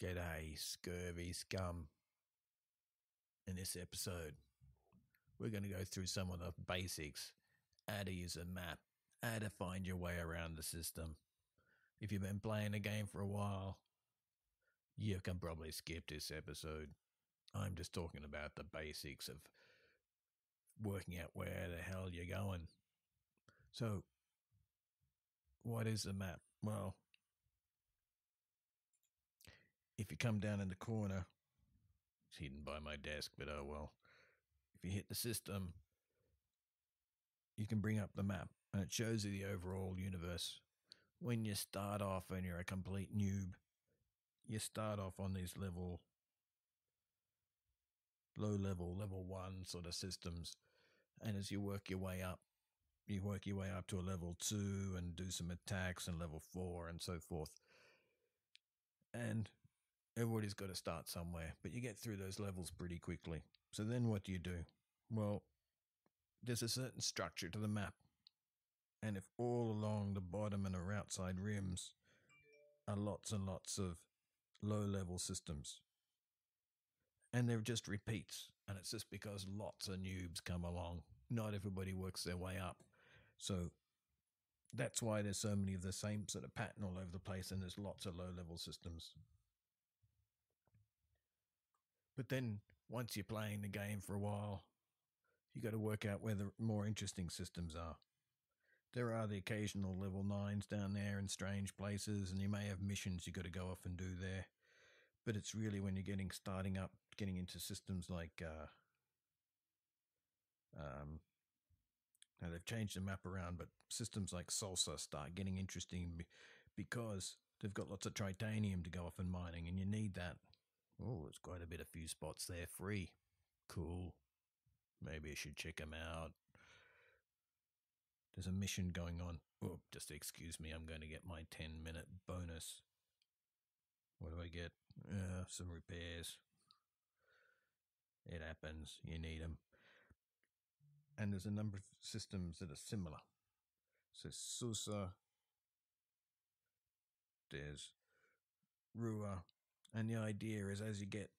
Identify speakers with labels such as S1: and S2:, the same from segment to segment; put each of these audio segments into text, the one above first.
S1: G'day, scurvy scum. In this episode, we're going to go through some of the basics, how to use a map, how to find your way around the system. If you've been playing the game for a while, you can probably skip this episode. I'm just talking about the basics of working out where the hell you're going. So, what is a map? Well, if you come down in the corner, it's hidden by my desk, but oh well. If you hit the system, you can bring up the map and it shows you the overall universe. When you start off and you're a complete noob, you start off on these low level 1 sort of systems, and as you work your way up to a level 2 and do some attacks, and level 4 and so forth. And everybody's got to start somewhere, but you get through those levels pretty quickly. So then what do? Well, there's a certain structure to the map, and if all along the bottom and the outside rims are lots and lots of low-level systems, and they're just repeats, and it's just because lots of noobs come along. Not everybody works their way up. So that's why there's so many of the same sort of pattern all over the place, and there's lots of low-level systems. But then once you're playing the game for a while, you got to work out where the more interesting systems are. There are the occasional level 9s down there in strange places, and you may have missions you got to go off and do there. But it's really when you're getting into systems like now they've changed the map around, but systems like Salsa start getting interesting because they've got lots of tritanium to go off and mining, and you need that. Oh, there's quite a few spots there free. Cool. Maybe I should check them out. There's a mission going on. Oh, just excuse me, I'm going to get my 10-minute bonus. What do I get? Some repairs. It happens. You need them. And there's a number of systems that are similar. So Susa, there's Rua, and the idea is as you get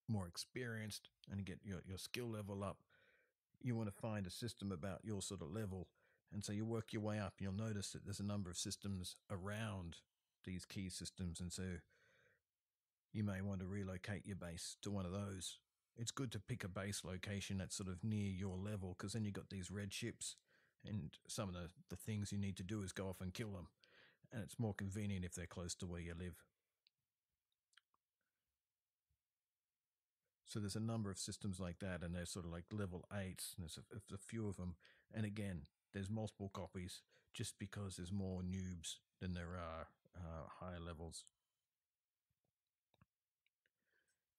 S1: more experienced and you get your skill level up, you want to find a system about your sort of level, and so you work your way up. You'll notice that there's a number of systems around these key systems, and so you may want to relocate your base to one of those. It's good to pick a base location that's sort of near your level, because then you've got these red ships, and some of the things you need to do is go off and kill them, and it's more convenient if they're close to where you live. So there's a number of systems like that, and they're sort of like level 8s, and there's a few of them. And again, there's multiple copies just because there's more noobs than there are higher levels.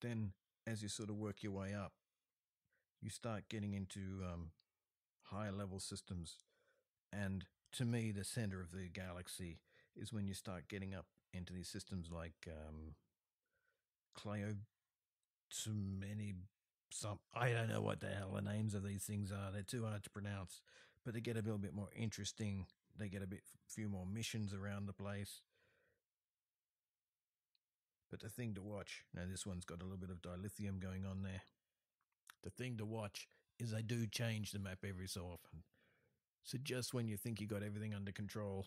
S1: Then as you sort of work your way up, you start getting into higher level systems. And to me, the center of the galaxy is when you start getting up into these systems like Cleo. Too many. I don't know what the hell the names of these things are. They're too hard to pronounce, but they get a little bit more interesting. They get few more missions around the place. But the thing to watch, now this one's got a little bit of dilithium going on there. The thing to watch is they do change the map every so often. So just when you think you got everything under control,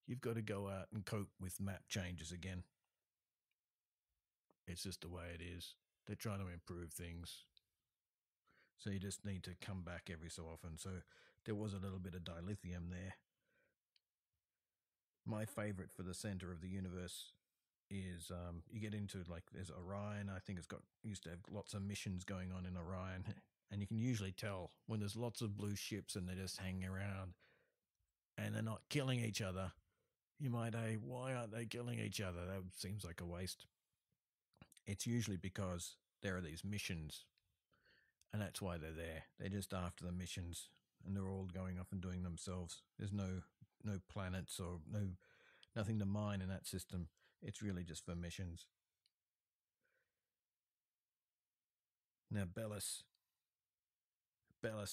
S1: you've got to go out and cope with map changes again. It's just the way it is. They're trying to improve things. So you just need to come back every so often. So there was a little bit of dilithium there. My favorite for the center of the universe is you get into, like, there's Orion. I think used to have lots of missions going on in Orion, and you can usually tell when there's lots of blue ships and they're just hanging around and they're not killing each other. You might say, why aren't they killing each other? That seems like a waste. It's usually because there are these missions, and that's why they're there. They're just after the missions, and they're all going off and doing themselves. There's no planets or nothing to mine in that system. It's really just for missions. Now, Bellis,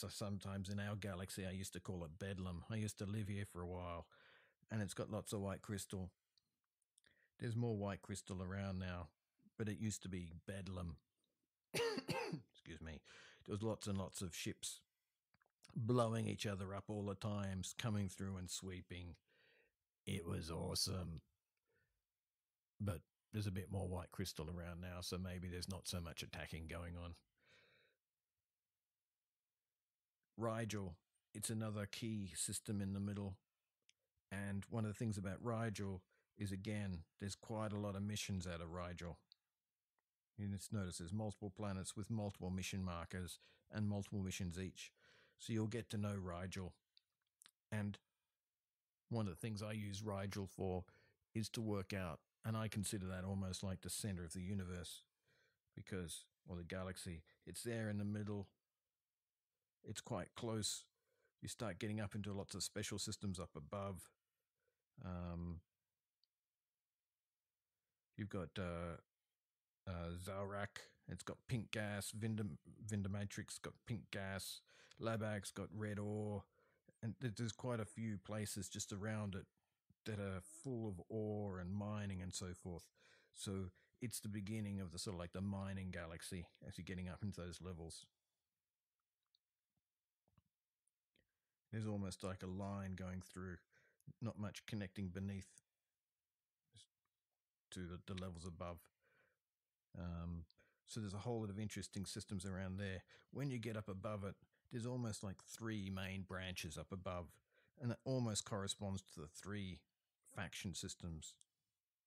S1: sometimes in our galaxy, I used to call it Bedlam. I used to live here for a while, and it's got lots of white crystal. There's more white crystal around now, but it used to be bedlam. Excuse me. There was lots and lots of ships blowing each other up all the times, coming through and sweeping. It was awesome. But there's a bit more white crystal around now, so maybe there's not so much attacking going on. Rigel, it's another key system in the middle. And one of the things about Rigel is, again, there's quite a lot of missions out of Rigel. You just notice there's multiple planets with multiple mission markers and multiple missions each. So you'll get to know Rigel. And one of the things I use Rigel for is to work out, and I consider that almost like the center of the universe because, or the galaxy, it's there in the middle. It's quite close. You start getting up into lots of special systems up above. You've got Zalrak. It's got pink gas. Vindomatrix got pink gas. Labak's got red ore. And there's quite a few places just around it that are full of ore and mining and so forth. So it's the beginning of the sort of like the mining galaxy as you're getting up into those levels. There's almost like a line going through, not much connecting beneath to the levels above. So there's a whole lot of interesting systems around there. When you get up above it, there's almost like 3 main branches up above, and that almost corresponds to the 3 faction systems.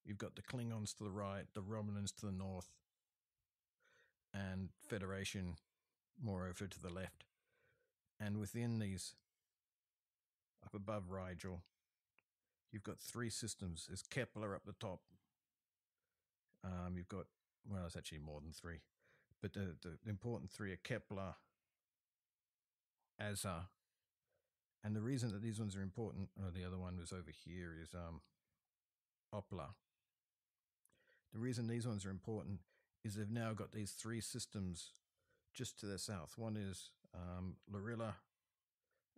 S1: You've got the Klingons to the right, the Romulans to the north, and Federation moreover to the left. And within these, up above Rigel, you've got 3 systems. There's Kepler up the top. You've got, well, it's actually more than 3, but the important 3 are Kepler, Azar, and the reason that these ones are important, the other one was over here, is Opla. The reason these ones are important is they've now got these 3 systems just to the south. One is Lorilla.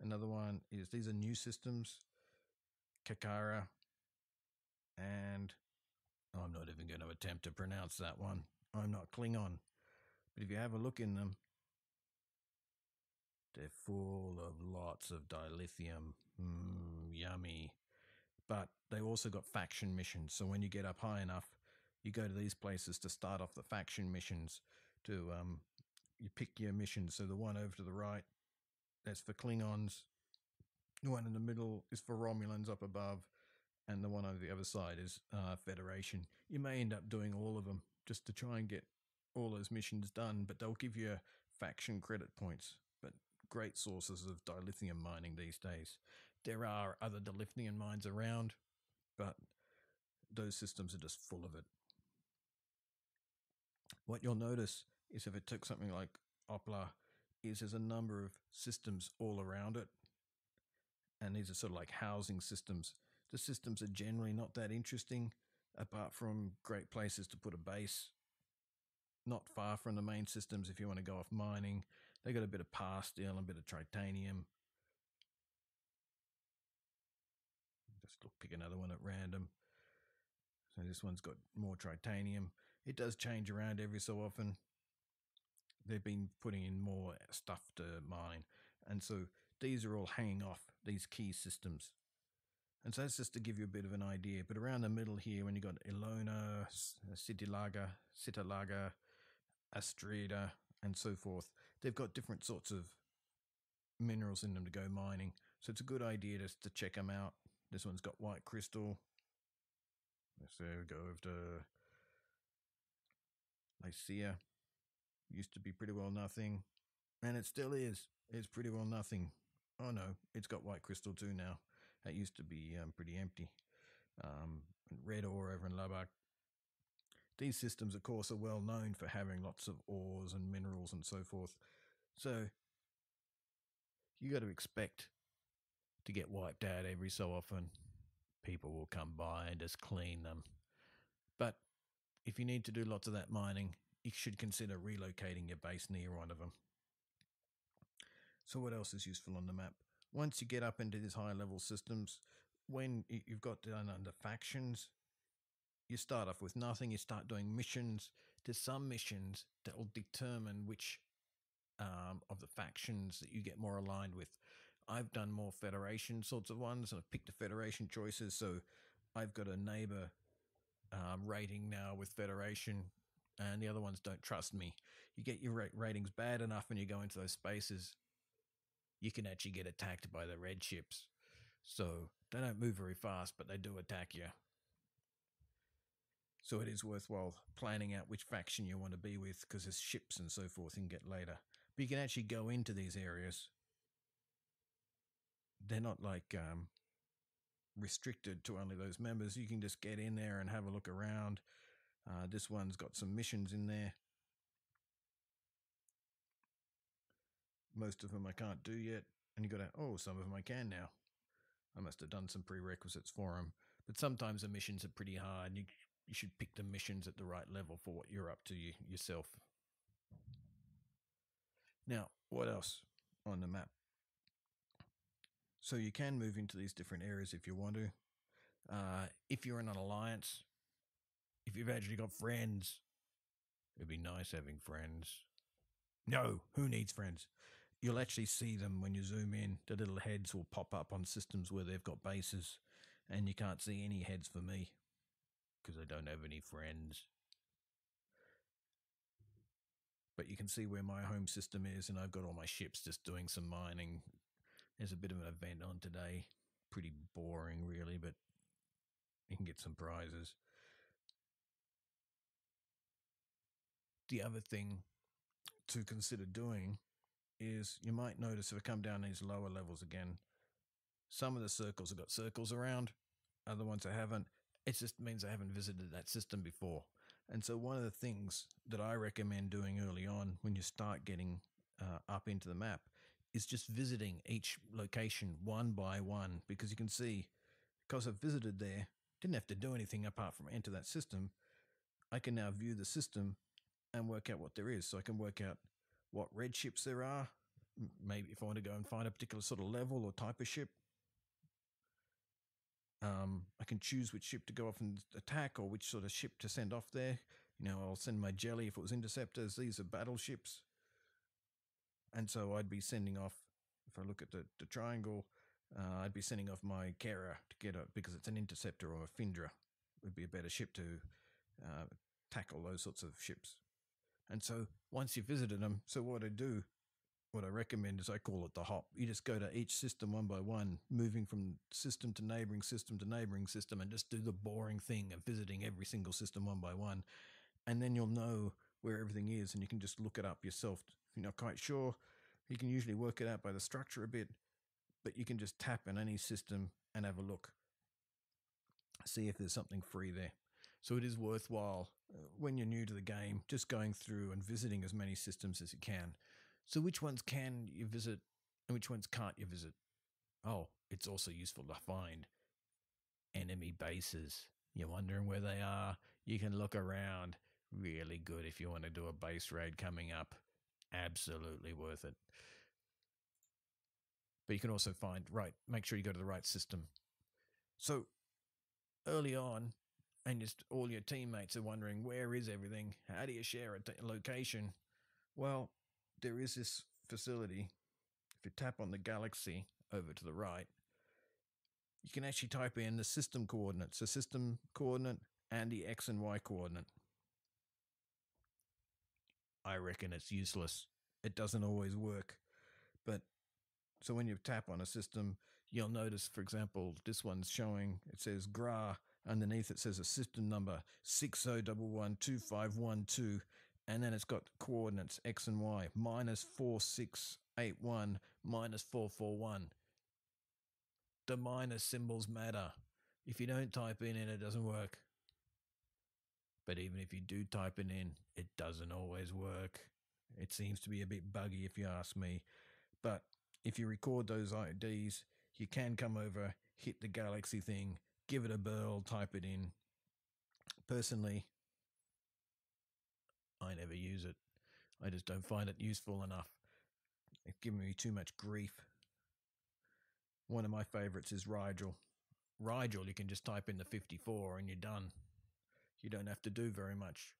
S1: Another one is, these are new systems, Kakara, and I'm not even going to attempt to pronounce that one. I'm not Klingon. But if you have a look in them, they're full of lots of dilithium. Yummy. But they also got faction missions. So when you get up high enough, you go to these places to start off the faction missions. You pick your missions. So the one over to the right, that's for Klingons. The one in the middle is for Romulans up above. And the one over the other side is Federation. You may end up doing all of them just to try and get all those missions done, but they'll give you faction credit points. But great sources of dilithium mining these days. There are other dilithium mines around, but those systems are just full of it. What you'll notice is if it took something like Opla, is there's a number of systems all around it, and these are sort of like housing systems. The systems are generally not that interesting, apart from great places to put a base. Not far from the main systems if you want to go off mining. They got a bit of par steel and a bit of tritanium. Just pick another one at random. So this one's got more tritanium. It does change around every so often. They've been putting in more stuff to mine. And so these are all hanging off these key systems. And so that's just to give you a bit of an idea. But around the middle here, when you've got Ilona, Citalaga, Astrida, and so forth, they've got different sorts of minerals in them to go mining. So it's a good idea just to check them out. This one's got white crystal. So we go over to Lycia. Used to be pretty well nothing. And it still is. It's pretty well nothing. Oh no, it's got white crystal too now. That used to be pretty empty. Red ore over in Labak. These systems, of course, are well known for having lots of ores and minerals and so forth. So you got to expect to get wiped out every so often. People will come by and just clean them. But if you need to do lots of that mining, you should consider relocating your base near one of them. So what else is useful on the map? Once you get up into these high level systems, when you've got down under factions, You start off with nothing. You start doing missions. There's some missions that will determine which of the factions that you get more aligned with. I've done more Federation sorts of ones, and I've picked the Federation choices. So I've got a neighbor rating now with Federation, and the other ones don't trust me. You get your ratings bad enough when you go into those spaces, you can actually get attacked by the red ships. So they don't move very fast, but they do attack you. So it is worthwhile planning out which faction you want to be with, because there's ships and so forth you can get later. But you can actually go into these areas. They're not like restricted to only those members. You can just get in there and have a look around. This one's got some missions in there. Most of them I can't do yet. And you got to, oh, some of them I can now. I must have done some prerequisites for them. But sometimes the missions are pretty hard. You should pick the missions at the right level for what you're up to yourself. Now, what else on the map? So you can move into these different areas if you want to. If you're in an alliance, if you've actually got friends, it'd be nice having friends. No, who needs friends? You'll actually see them when you zoom in. The little heads will pop up on systems where they've got bases, and you can't see any heads for me because I don't have any friends. But you can see where my home system is, and I've got all my ships just doing some mining. There's a bit of an event on today. Pretty boring, really, but you can get some prizes. The other thing to consider doing is you might notice if I come down these lower levels again, some of the circles have got circles around, other ones I haven't. It just means I haven't visited that system before. And so one of the things that I recommend doing early on when you start getting up into the map is just visiting each location one by one, because you can see, because I've visited there, didn't have to do anything apart from enter that system. I can now view the system and work out what there is. So I can work out what red ships there are. Maybe if I want to go and find a particular sort of level or type of ship, I can choose which ship to go off and attack, or which sort of ship to send off there. You know, I'll send my jelly if it was interceptors. These are battleships. And so I'd be sending off, if I look at the triangle, I'd be sending off my Kara to get it, because it's an interceptor, or a Findra would be a better ship to tackle those sorts of ships. And so once you've visited them, so what I recommend is I call it the hop. You just go to each system one by one, moving from system to neighboring system to neighboring system, and just do the boring thing of visiting every single system one by one. And then you'll know where everything is, and you can just look it up yourself. If you're not quite sure, you can usually work it out by the structure a bit, but you can just tap in any system and have a look, see if there's something free there. So it is worthwhile when you're new to the game, just going through and visiting as many systems as you can. So which ones can you visit and which ones can't you visit? Oh, it's also useful to find enemy bases. You're wondering where they are? You can look around. Really good if you want to do a base raid coming up. Absolutely worth it. But you can also find, make sure you go to the right system. So early on, and just all your teammates are wondering, where is everything? How do you share a location? Well, there is this facility. If you tap on the galaxy over to the right, you can actually type in the system coordinates, the system coordinate and the X and Y coordinate. I reckon it's useless. It doesn't always work. But so when you tap on a system, you'll notice, for example, this one's showing, it says GRA. Underneath it says a system number 60112512, and then it's got coordinates X and Y, -4681, -441. The minus symbols matter. If you don't type in it doesn't work. But even if you do type it in, it doesn't always work. It seems to be a bit buggy if you ask me. But if you record those IDs, you can come over, hit the galaxy thing, give it a burl, type it in. Personally, I never use it. I just don't find it useful enough. It's giving me too much grief. One of my favorites is Rigel. Rigel, you can just type in the 54 and you're done. You don't have to do very much.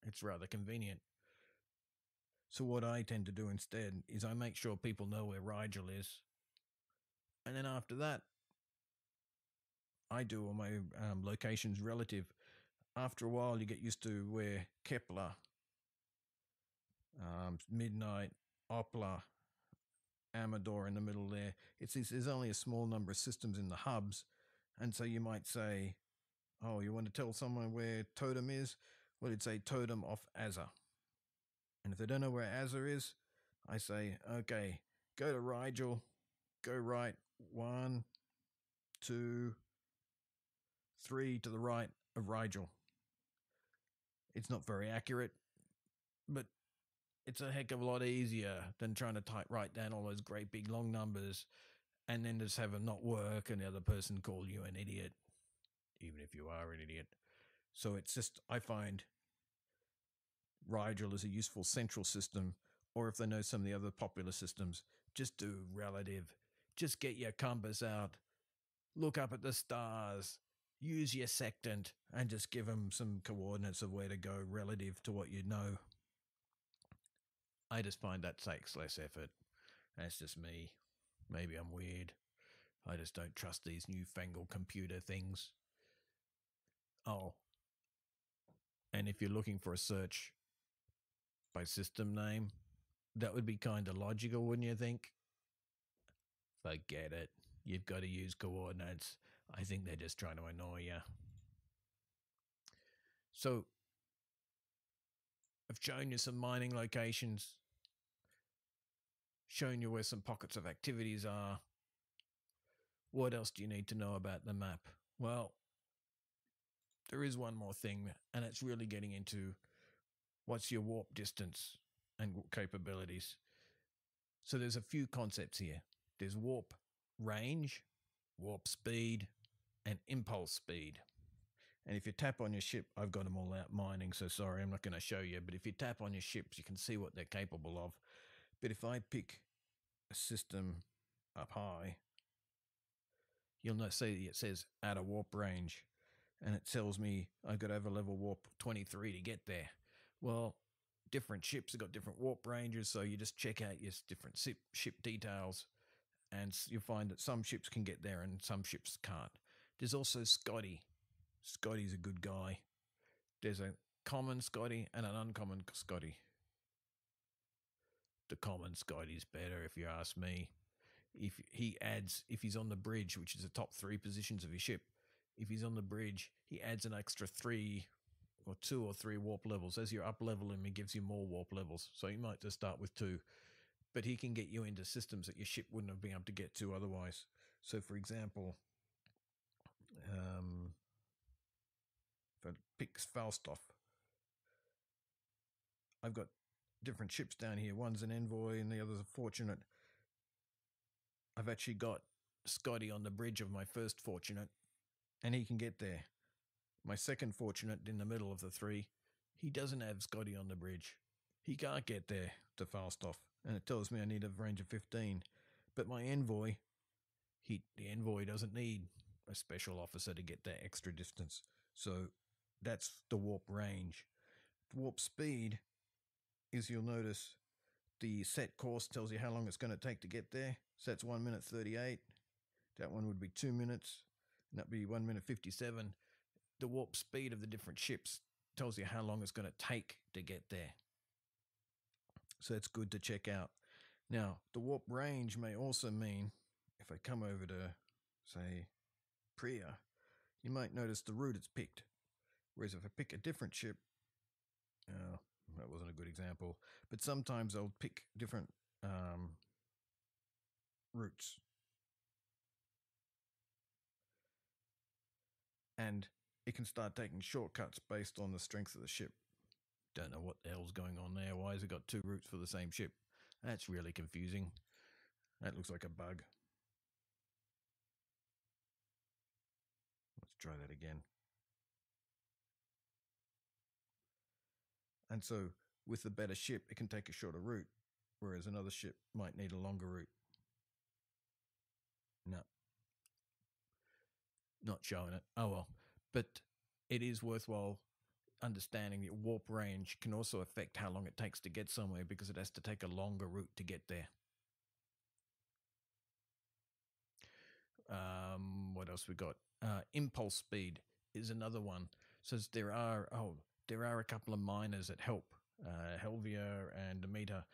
S1: It's rather convenient. So what I tend to do instead is I make sure people know where Rigel is, and then after that, I do all my locations relative. After a while, you get used to where Kepler, Midnight, Opla, Amador in the middle there. There's only a small number of systems in the hubs, and so you might say, "Oh, you want to tell someone where Totem is?" Well, it'd say Totem off Azza, and if they don't know where Azza is, I say, "Okay, go to Rigel, go right 1, 2, 3 to the right of Rigel." It's not very accurate, but it's a heck of a lot easier than trying to write down all those great big long numbers and then just have them not work and the other person call you an idiot, even if you are an idiot. So it's just, I find Rigel is a useful central system, or if they know some of the other popular systems, just do relative. Just get your compass out, look up at the stars, use your sectant, and just give them some coordinates of where to go relative to what you know. I just find that takes less effort. That's just me. Maybe I'm weird. I just don't trust these newfangled computer things. Oh, and if you're looking for a search by system name, that would be kind of logical, wouldn't you think? Forget it. You've got to use coordinates. I think they're just trying to annoy you. So, I've shown you some mining locations, shown you where some pockets of activities are. What else do you need to know about the map? Well, there is one more thing, and it's really getting into what's your warp distance and capabilities. So there's a few concepts here. There's warp range, warp speed, and impulse speed. And if you tap on your ship, I've got them all out mining, so sorry, I'm not going to show you. But if you tap on your ships, you can see what they're capable of. But if I pick a system up high, you'll see it says out of warp range. And it tells me I've got over level warp 23 to get there. Well, different ships have got different warp ranges, so you just check out your different ship details, and you'll find that some ships can get there and some ships can't. There's also Scotty. Scotty's a good guy. There's a common Scotty and an uncommon Scotty. The common Scotty's better, if you ask me. If he's on the bridge, which is the top 3 positions of your ship, if he's on the bridge, he adds an extra 3 or 2 or 3 warp levels. As you up level him, he gives you more warp levels. So you might just start with 2, but he can get you into systems that your ship wouldn't have been able to get to otherwise. So, for example, if I pick Falstaff, I've got different ships down here. One's an Envoy and the other's a Fortunate. I've actually got Scotty on the bridge of my first Fortunate, and he can get there. My second Fortunate in the middle of the 3, he doesn't have Scotty on the bridge. He can't get there to Falstaff, and it tells me I need a range of 15. But my Envoy, the Envoy doesn't need a special officer to get that extra distance. So that's the warp range. Warp speed is, you'll notice, the set course tells you how long it's going to take to get there. So that's 1 minute 38. That one would be 2 minutes, and that'd be 1 minute 57. The warp speed of the different ships tells you how long it's going to take to get there. So it's good to check out. Now, the warp range may also mean, if I come over to, say, Priya, you might notice the route it's picked. Whereas if I pick a different ship, that wasn't a good example, but sometimes I'll pick different routes. And it can start taking shortcuts based on the strength of the ship. Don't know what the hell's going on there. Why has it got 2 routes for the same ship? That's really confusing. That looks like a bug. Let's try that again. And so with the better ship, it can take a shorter route, whereas another ship might need a longer route. No. Not showing it. Oh well. But it is worthwhile understanding that warp range can also affect how long it takes to get somewhere, because it has to take a longer route to get there. What else we got? Impulse speed is another one. Says there are a couple of miners that help. Helvia and Demeter.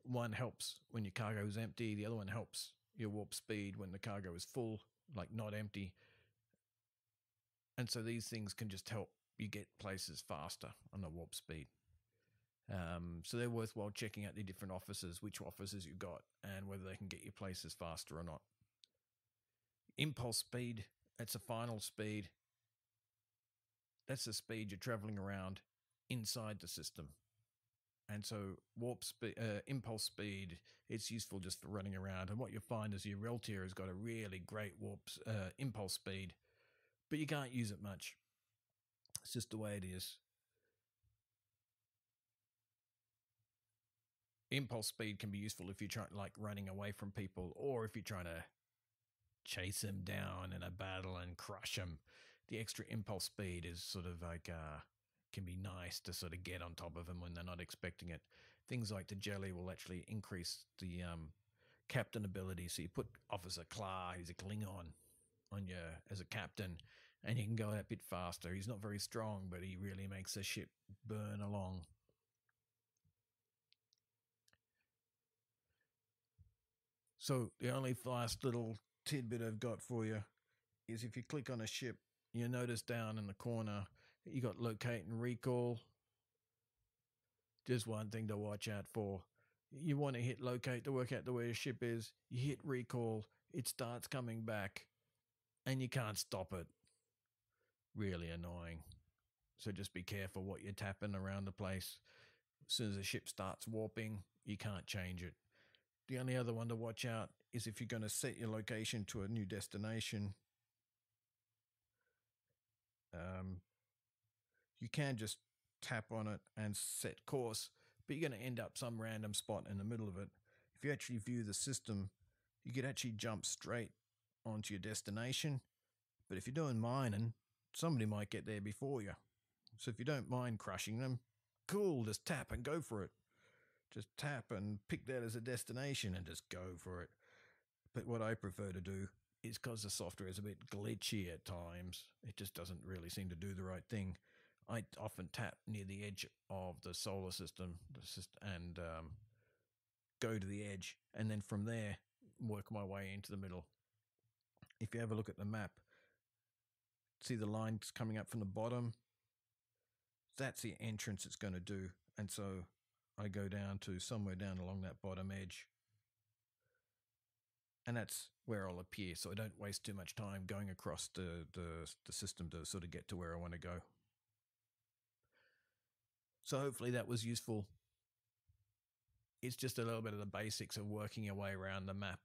S1: One helps when your cargo is empty. The other one helps your warp speed when the cargo is full, like not empty. And so these things can just help you get places faster on the warp speed. So they're worthwhile checking out the different officers, which officers you got, and whether they can get you places faster or not. Impulse speed, that's a final speed. That's the speed you're traveling around inside the system. And so warp speed, impulse speed, it's useful just for running around. And what you'll find is your Reltier has got a really great impulse speed, but you can't use it much. It's just the way it is. Impulse speed can be useful if you're trying, like, running away from people, or if you're trying to chase them down in a battle and crush them. The extra impulse speed is sort of like can be nice to sort of get on top of them when they're not expecting it. Things like the jelly will actually increase the captain ability. So you put Officer Klar, he's a Klingon, on you as a captain, and you can go that bit faster. He's not very strong, but he really makes the ship burn along. So the only last little tidbit I've got for you is if you click on a ship, you notice down in the corner you got locate and recall. Just one thing to watch out for. You want to hit locate to work out where your ship is. You hit recall, it starts coming back, and you can't stop it. Really annoying. So just be careful what you're tapping around the place. As soon as the ship starts warping, you can't change it. The only other one to watch out is if you're going to set your location to a new destination. You can just tap on it and set course, but you're going to end up some random spot in the middle of it. If you actually view the system, you could actually jump straight onto your destination. But if you're doing mining, somebody might get there before you. So if you don't mind crushing them, cool, just tap and go for it. Just tap and pick that as a destination and just go for it. But what I prefer to do is, because the software is a bit glitchy at times, it just doesn't really seem to do the right thing. I often tap near the edge of the solar system, and go to the edge, and then from there work my way into the middle. If you have a look at the map, see the lines coming up from the bottom? That's the entrance it's going to do. And so I go down to somewhere down along that bottom edge, and that's where I'll appear, so I don't waste too much time going across the system to sort of get to where I want to go. So hopefully that was useful. It's just a little bit of the basics of working your way around the map.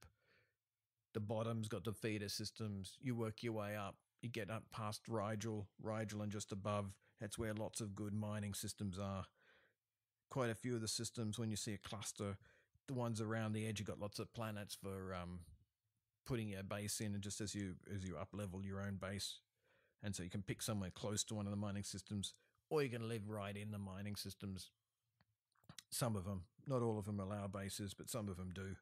S1: The bottom's got the feeder systems. You work your way up. You get up past Rigel and just above. That's where lots of good mining systems are. Quite a few of the systems, when you see a cluster, the ones around the edge, you've got lots of planets for putting your base in, and just as you up level your own base. And so you can pick somewhere close to one of the mining systems, or you can live right in the mining systems. Some of them, not all of them, allow bases, but some of them do.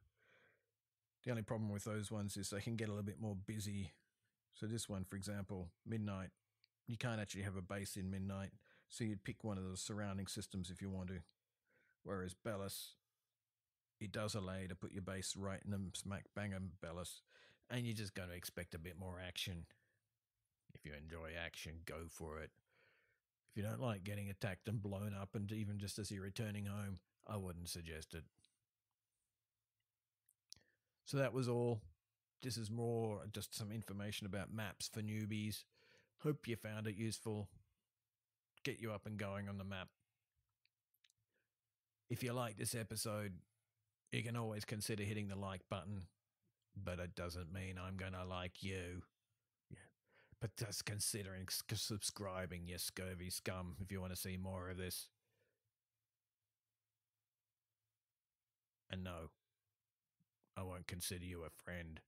S1: The only problem with those ones is they can get a little bit more busy. So this one, for example, Midnight, you can't actually have a base in Midnight, so you'd pick one of the surrounding systems if you want to. Whereas Belus, it does allow you to put your base right in the smack bang of Belus, and you're just going to expect a bit more action. If you enjoy action, go for it. If you don't like getting attacked and blown up, and even just as you're returning home, I wouldn't suggest it. So that was all. This is more just some information about maps for newbies. Hope you found it useful. Get you up and going on the map. If you like this episode, you can always consider hitting the like button, but it doesn't mean I'm going to like you. Yeah. But just considering subscribing, you scurvy scum, if you want to see more of this. And no, I won't consider you a friend.